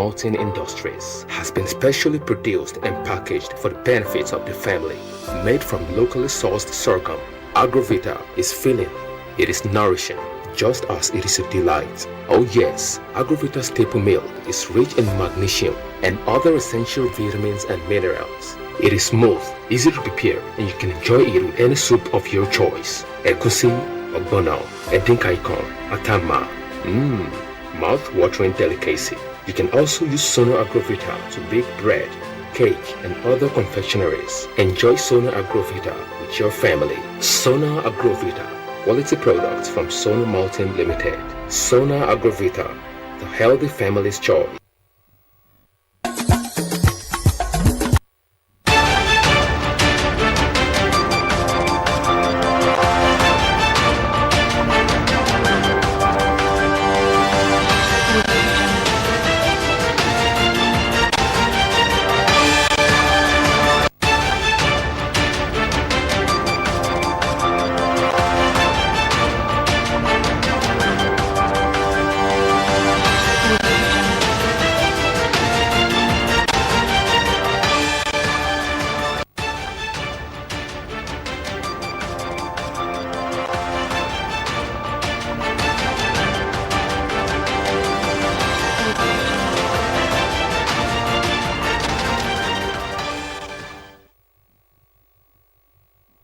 malting industries, has been specially produced and packaged for the benefits of the family. Made from locally sourced sorghum, Agrovita is filling. It is nourishing, just as it is a delight. Oh yes, Agrovita staple milk is rich in magnesium and other essential vitamins and minerals. It is smooth, easy to prepare, and you can enjoy it with any soup of your choice. Egusi, ogbono, edinkaikon, atama. Mouth-watering delicacy. You can also use Sono Agrovita to bake bread, cake, and other confectionaries. Enjoy Sono Agrovita with your family. Sono Agrovita, quality products from Sono Malting Limited. Sono Agrovita, the healthy family's choice.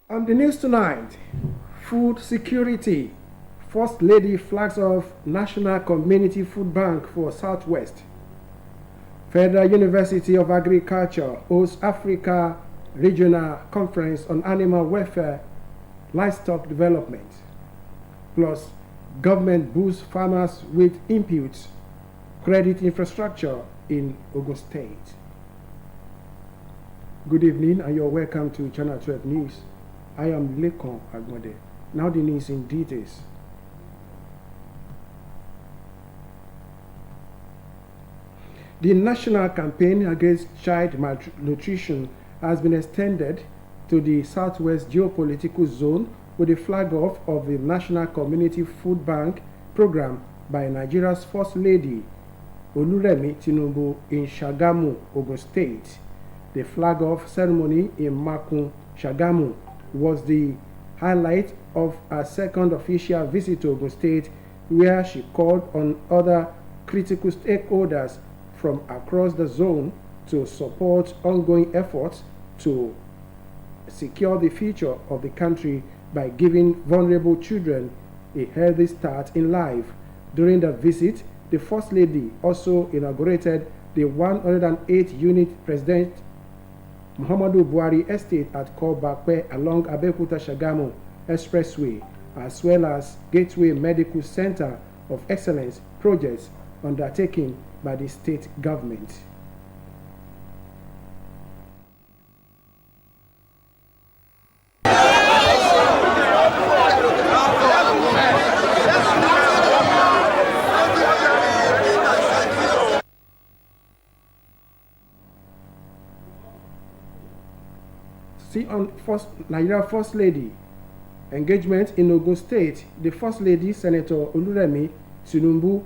On the news tonight, food security. First Lady flags off National Community Food Bank for Southwest. Federal University of Agriculture hosts Africa Regional Conference on Animal Welfare, Livestock Development. Plus, government boosts farmers with inputs, credit infrastructure in Ogun State. Good evening and you're welcome to Channel 12 News. I am Lekon Agbode. Now the news in details. The national campaign against child malnutrition has been extended to the Southwest geopolitical zone with the flag off of the National Community Food Bank program by Nigeria's First Lady Oluremi Tinubu in Shagamu, Ogun State. The flag off ceremony in Makun, Shagamu was the highlight of her second official visit to Ogun State, where she called on other critical stakeholders from across the zone to support ongoing efforts to secure the future of the country by giving vulnerable children a healthy start in life. During the visit, the First Lady also inaugurated the 108-unit President Muhammadu Buhari Estate at Kobakwe along Abeokuta Shagamu Expressway, as well as Gateway Medical Center of Excellence projects undertaken by the state government. See on Nigeria First Lady engagement in Ogun State, the First Lady Senator Oluremi Tinubu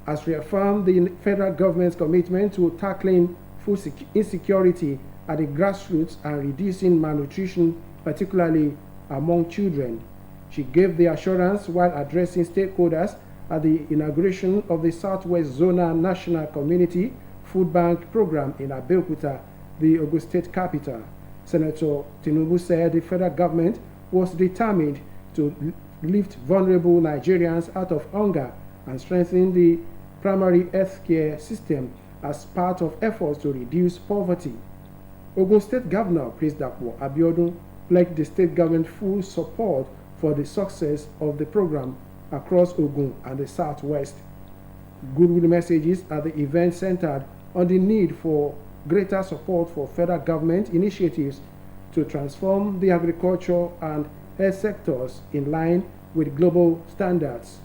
has reaffirmed the federal government's commitment to tackling food insecurity at the grassroots and reducing malnutrition, particularly among children. She gave the assurance while addressing stakeholders at the inauguration of the Southwest Zonal National Community Food Bank program in Abeokuta, the Ogun State capital. Senator Tinubu said the federal government was determined to lift vulnerable Nigerians out of hunger and strengthen the primary health care system as part of efforts to reduce poverty. Ogun State Governor Prince Dapo Abiodun pledged the state government full support for the success of the program across Ogun and the Southwest. Goodwill messages at the event centered on the need for greater support for federal government initiatives to transform the agriculture and health sectors in line with global standards.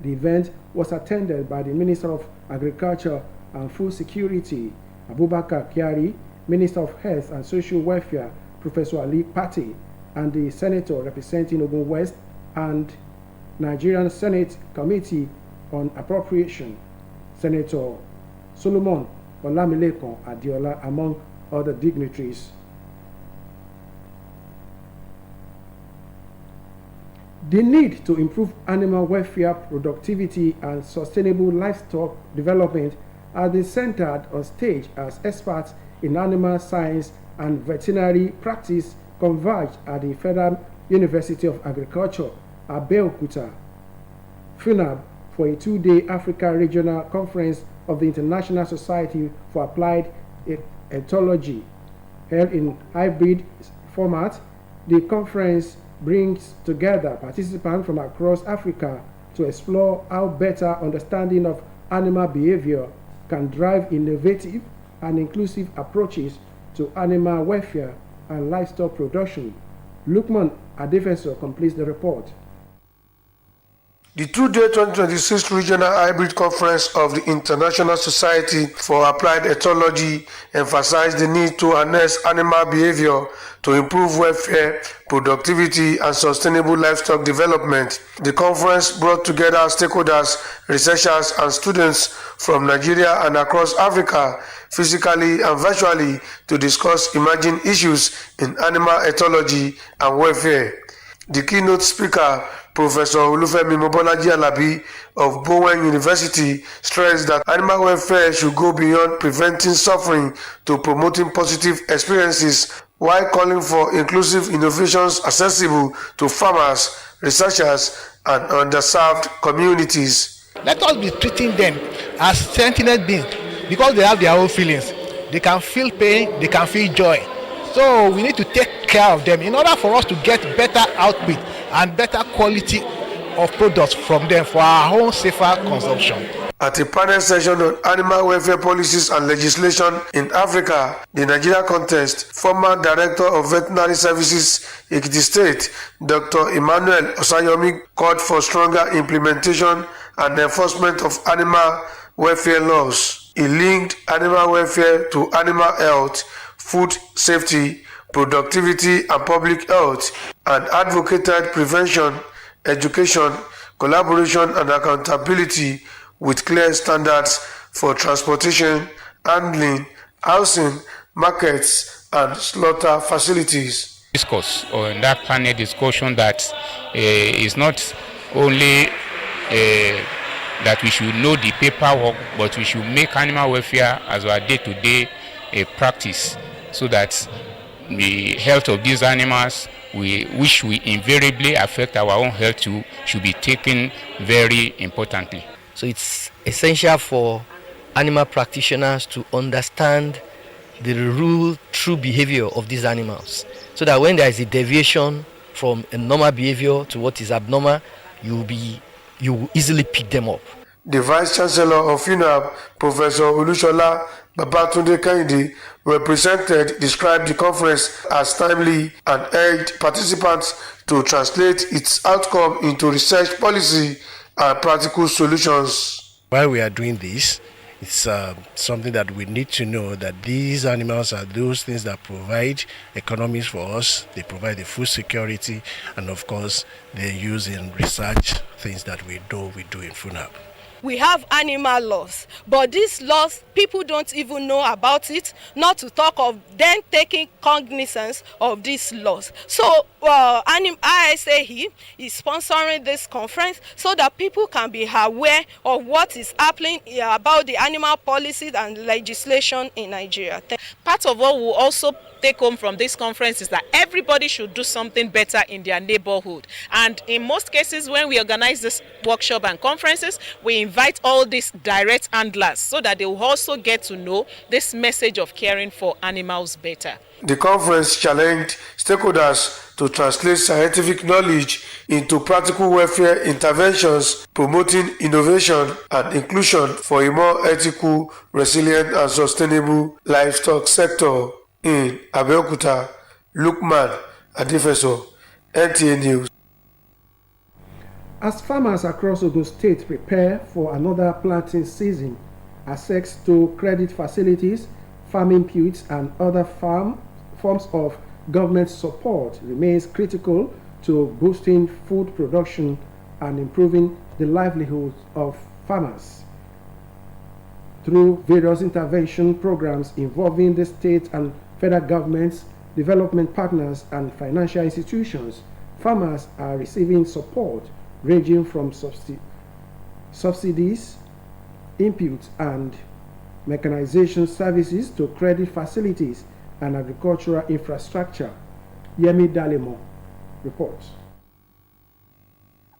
The event was attended by the Minister of Agriculture and Food Security, Abubakar Kyari, Minister of Health and Social Welfare, Professor Ali Pate, and the Senator representing Ogun West and Nigerian Senate Committee on Appropriation, Senator Solomon Olamilekon Adiola, among other dignitaries. The need to improve animal welfare, productivity, and sustainable livestock development has been centered on stage as experts in animal science and veterinary practice converged at the Federal University of Agriculture, Abeokuta, FUNAB, for a two-day Africa Regional Conference of the International Society for Applied Ethology. Held in hybrid format, the conference brings together participants from across Africa to explore how better understanding of animal behavior can drive innovative and inclusive approaches to animal welfare and livestock production. Lukman Adefeso completes the report. The two-day 2026 Regional Hybrid Conference of the International Society for Applied Ethology emphasized the need to harness animal behavior to improve welfare, productivity, and sustainable livestock development. The conference brought together stakeholders, researchers, and students from Nigeria and across Africa, physically and virtually, to discuss emerging issues in animal ethology and welfare. The keynote speaker, Professor Olufemi Mobolaji Alabi of Bowen University, stressed that animal welfare should go beyond preventing suffering to promoting positive experiences, while calling for inclusive innovations accessible to farmers, researchers, and underserved communities. Let us be treating them as sentient beings because they have their own feelings. They can feel pain, they can feel joy. So we need to take care of them in order for us to get better output and better quality of products from them for our own safer consumption. At a panel session on animal welfare policies and legislation in Africa, the Nigeria contest, former Director of Veterinary Services, Ekiti State, Dr. Emmanuel Osayomi, called for stronger implementation and enforcement of animal welfare laws. He linked animal welfare to animal health, food safety, productivity, and public health, and advocated prevention, education, collaboration, and accountability with clear standards for transportation, handling, housing, markets, and slaughter facilities. Discourse on that panel discussion that is not only that we should know the paperwork, but we should make animal welfare as our day-to-day practice, so that the health of these animals, which we invariably affect our own health too, should be taken very importantly. So it's essential for animal practitioners to understand the true behavior of these animals, so that when there is a deviation from a normal behavior to what is abnormal, you will easily pick them up. The Vice Chancellor of FUNAB, Professor Olushola Babatunde Kehinde, described the conference as timely and urged participants to translate its outcome into research policy and practical solutions. While we are doing this, it's something that we need to know that these animals are those things that provide economies for us. They provide the food security, and of course, they're used in research, things that we do in FUNAB. We have animal laws, but these laws, people don't even know about it, not to talk of them taking cognizance of these laws. So ISAE is sponsoring this conference so that people can be aware of what is happening about the animal policies and legislation in Nigeria. Part of what we'll also take home from this conference is that everybody should do something better in their neighborhood. And in most cases, when we organize this workshop and conferences, we invite all these direct handlers so that they will also get to know this message of caring for animals better. The conference challenged stakeholders to translate scientific knowledge into practical welfare interventions, promoting innovation and inclusion for a more ethical, resilient, and sustainable livestock sector. In Abeokuta, Lukman Adefeso, NTA News. As farmers across Ogun State prepare for another planting season, access to credit facilities, farming inputs, and other forms of government support remains critical to boosting food production and improving the livelihoods of farmers. Through various intervention programs involving the state and federal governments, development partners, and financial institutions, farmers are receiving support ranging from subsidies, inputs, and mechanization services to credit facilities and agricultural infrastructure. Yemi Dalemo reports.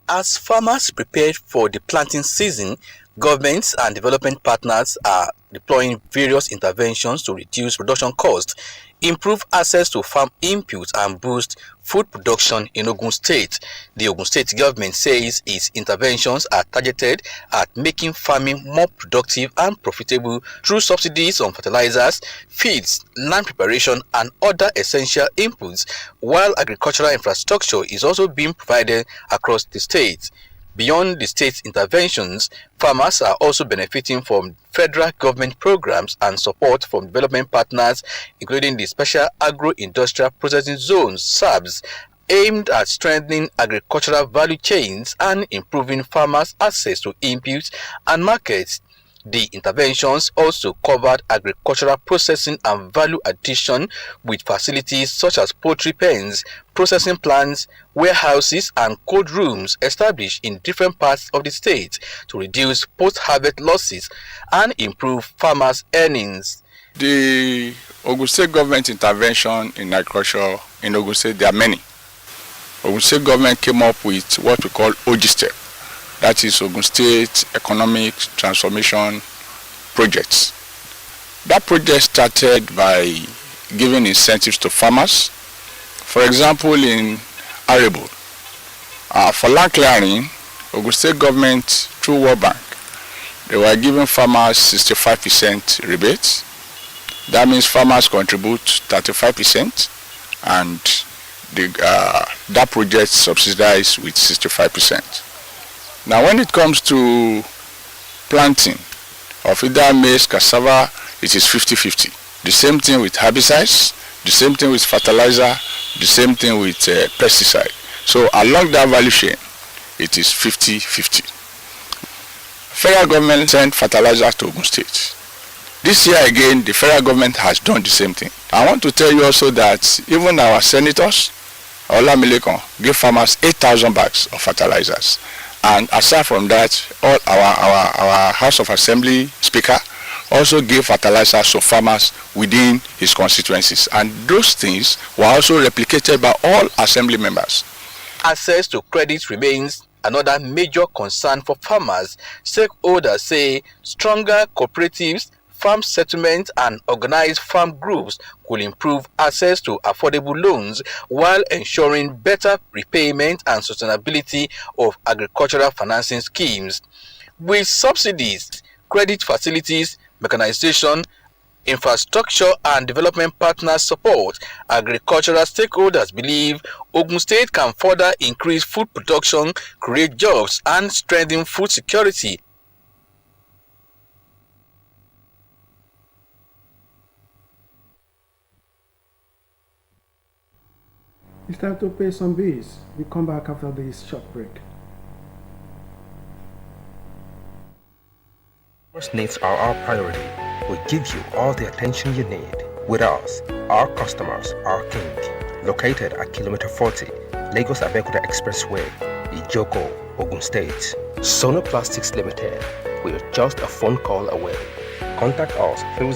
As farmers prepare for the planting season, governments and development partners are deploying various interventions to reduce production costs, improve access to farm inputs, and boost food production in Ogun State. The Ogun State government says its interventions are targeted at making farming more productive and profitable through subsidies on fertilizers, feeds, land preparation, and other essential inputs, while agricultural infrastructure is also being provided across the state. Beyond the state's interventions, farmers are also benefiting from federal government programs and support from development partners, including the Special Agro-Industrial Processing Zones, SABs, aimed at strengthening agricultural value chains and improving farmers' access to inputs and markets. The interventions also covered agricultural processing and value addition with facilities such as poultry pens, processing plants, warehouses, and cold rooms established in different parts of the state to reduce post-harvest losses and improve farmers' earnings. The Ogun State government intervention in agriculture in Ogun State, there are many. Ogun State government came up with what we call OGSTEP. That is Ogun State Economic Transformation Projects. That project started by giving incentives to farmers. For example, in Arable, for land clearing, Ogun State government through World Bank, they were giving farmers 65% rebates. That means farmers contribute 35% and that project subsidized with 65%. Now, when it comes to planting of either maize, cassava, it is 50-50. The same thing with herbicides, the same thing with fertilizer, the same thing with pesticide. So along that value chain, it is 50-50. Federal government sent fertilizer to Ogun State. This year again, the federal government has done the same thing. I want to tell you also that even our senators, Olamilekon, gave farmers 8,000 bags of fertilizers. And aside from that, all our House of Assembly Speaker also gave fertilizers to farmers within his constituencies. And those things were also replicated by all assembly members. Access to credit remains another major concern for farmers. Stakeholders say stronger cooperatives, farm settlements, and organized farm groups could improve access to affordable loans while ensuring better repayment and sustainability of agricultural financing schemes. With subsidies, credit facilities, mechanization, infrastructure, and development partner support, agricultural stakeholders believe Ogun State can further increase food production, create jobs, and strengthen food security. It's time to pay some bills. We come back after this short break. Customers' needs are our priority. We give you all the attention you need. With us, our customers are king. Located at Kilometer 40, Lagos Abeokuta Expressway, Ijoko, Ogun State. Sono Plastics Limited. We're just a phone call away. Contact us through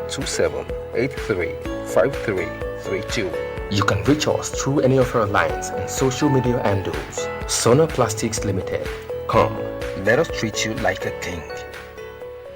080-2783-5332. You can reach us through any of our lines and social media handles. Sono Plastics Limited. Come, let us treat you like a king.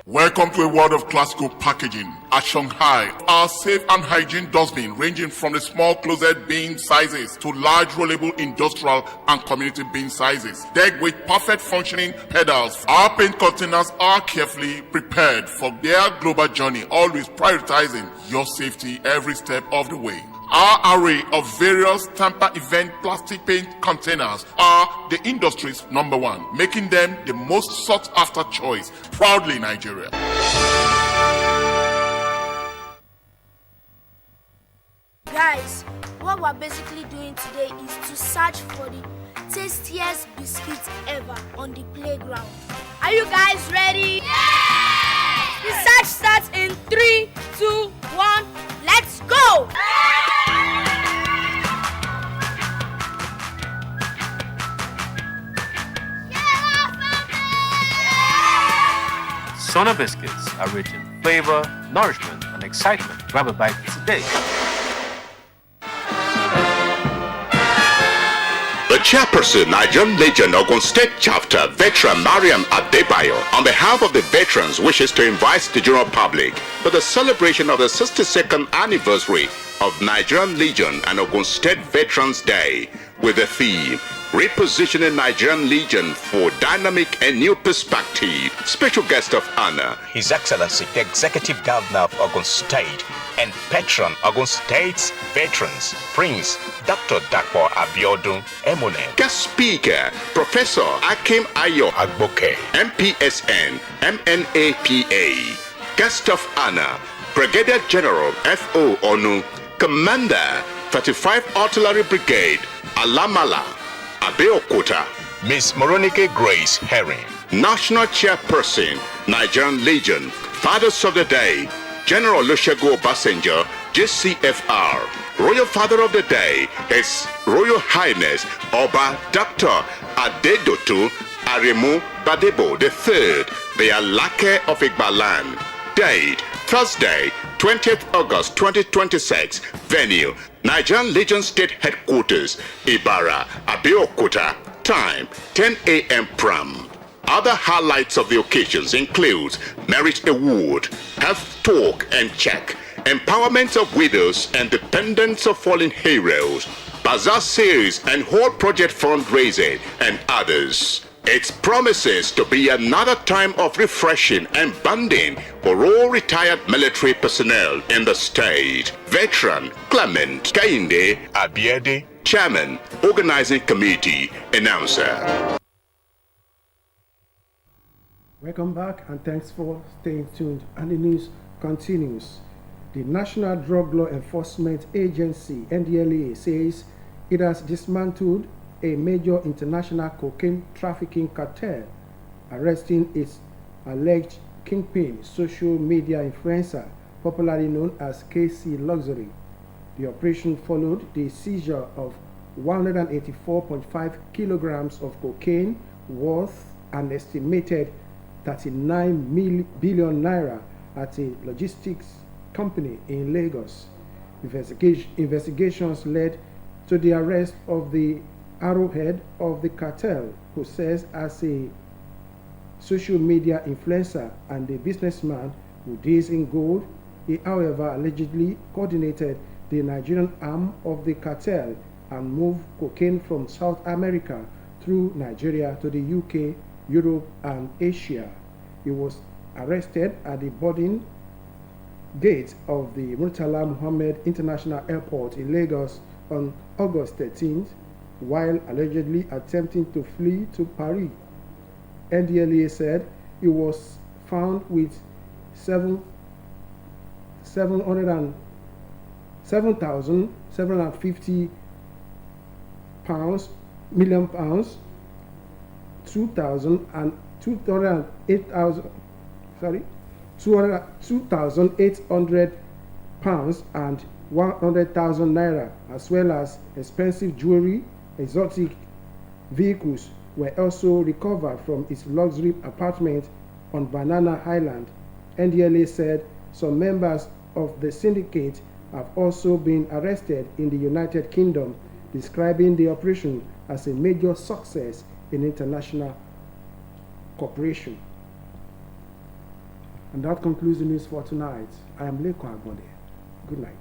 Welcome to a world of classical packaging. At Shanghai, our safe and hygiene dustbin ranging from the small closet bin sizes to large rollable industrial and community bin sizes. Decked with perfect functioning pedals, our paint containers are carefully prepared for their global journey, always prioritizing your safety every step of the way. Our array of various Tampa event plastic paint containers are the industry's #1, making them the most sought after choice. Proudly Nigeria. Guys, what we're basically doing today is to search for the tastiest biscuits ever on the playground. Are you guys ready? Yeah! The search starts in 3, 2, 1. Let's go! Sona biscuits are rich in flavor, nourishment, and excitement. Grab a bite today. The chairperson, Nigerian Legend Ogun State Chapter, veteran Mariam Adebayo, on behalf of the veterans, wishes to invite the general public to the celebration of the 62nd anniversary of Nigerian Legion and Ogun State Veterans Day with the theme Repositioning Nigerian Legion for Dynamic and New Perspective. Special guest of honor, His Excellency, the Executive Governor of Ogun State and patron Ogun State's veterans, Prince Dr. Dakpo Abiodun Emune. Guest speaker, Professor Akim Ayo Agboke, MPSN, MNAPA. Guest of honor, Brigadier General F.O. Onu, Commander, 35 Artillery Brigade, Alamala, Abeokuta. Miss Moronike Grace Herring. National Chairperson, Nigerian Legion, Fathers of the Day, General Olusegun Obasanjo, JCFR. Royal Father of the Day is Royal Highness Oba Dr. Adedotu Aremu Badebo III, the Alake of Igbaland. Date, Thursday, 20th August 2026. Venue, Nigerian Legion State Headquarters, Ibara, Abeokuta. Time, 10 a.m. prom. Other highlights of the occasions include Merit Award, Health Talk and Check, Empowerment of Widows and Dependents of Fallen Heroes, Bazaar Series and Whole Project Fundraising, and others. It promises to be another time of refreshing and bonding for all retired military personnel in the state. Veteran Clement Kainde Abiede, Chairman, Organizing Committee, Announcer. Welcome back and thanks for staying tuned. And the news continues. The National Drug Law Enforcement Agency, NDLEA, says it has dismantled a major international cocaine trafficking cartel, arresting its alleged kingpin, social media influencer, popularly known as KC Luxury. The operation followed the seizure of 184.5 kilograms of cocaine worth an estimated 39 billion naira at a logistics company in Lagos. Investigations led to the arrest of the arrowhead of the cartel, who serves as a social media influencer and a businessman who deals in gold. He, however, allegedly coordinated the Nigerian arm of the cartel and moved cocaine from South America through Nigeria to the UK, Europe, and Asia. He was arrested at the boarding gate of the Murtala Muhammed International Airport in Lagos on August 13th, while allegedly attempting to flee to Paris. NDLEA said he was found with 7,750 million pounds, 2,800 pounds and 100,000 naira, as well as expensive jewelry. Exotic vehicles were also recovered from its luxury apartment on Banana Island. NDLA said some members of the syndicate have also been arrested in the United Kingdom, describing the operation as a major success in international cooperation. And that concludes the news for tonight. I am Leko Agbonde. Good night.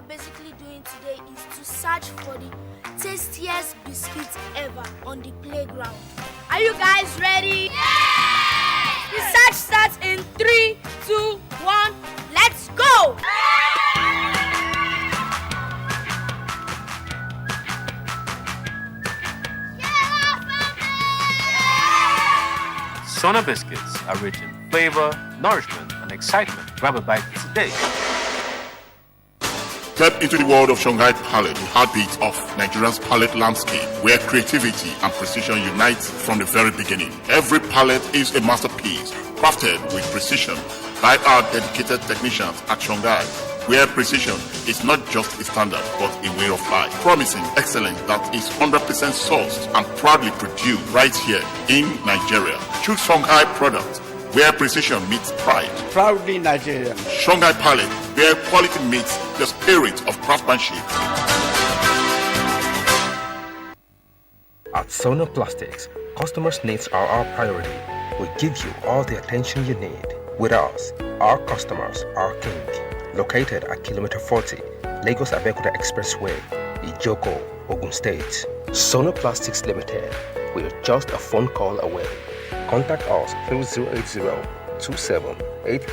Basically doing today is to search for the tastiest biscuits ever on the playground. Are you guys ready? Yeah! The search starts in 3, 2, 1. Let's go! Sona biscuits are rich in flavor, nourishment, and excitement. Grab a bite today. Step into the world of Shanghai Palette, the heartbeat of Nigeria's palette landscape, where creativity and precision unite from the very beginning. Every palette is a masterpiece, crafted with precision by our dedicated technicians at Shanghai, where precision is not just a standard, but a way of life. Promising excellence that is 100% sourced and proudly produced right here in Nigeria. Choose Shanghai products, where precision meets pride. Proudly Nigerian. Shanghai Palette, where quality meets the spirit of craftsmanship. At Sona Plastics, customers' needs are our priority. We give you all the attention you need. With us, our customers are king. Located at Kilometer 40, Lagos Abeokuta Expressway, Ijoko, Ogun State. Sona Plastics Limited, we're just a phone call away. Contact us through 080-2788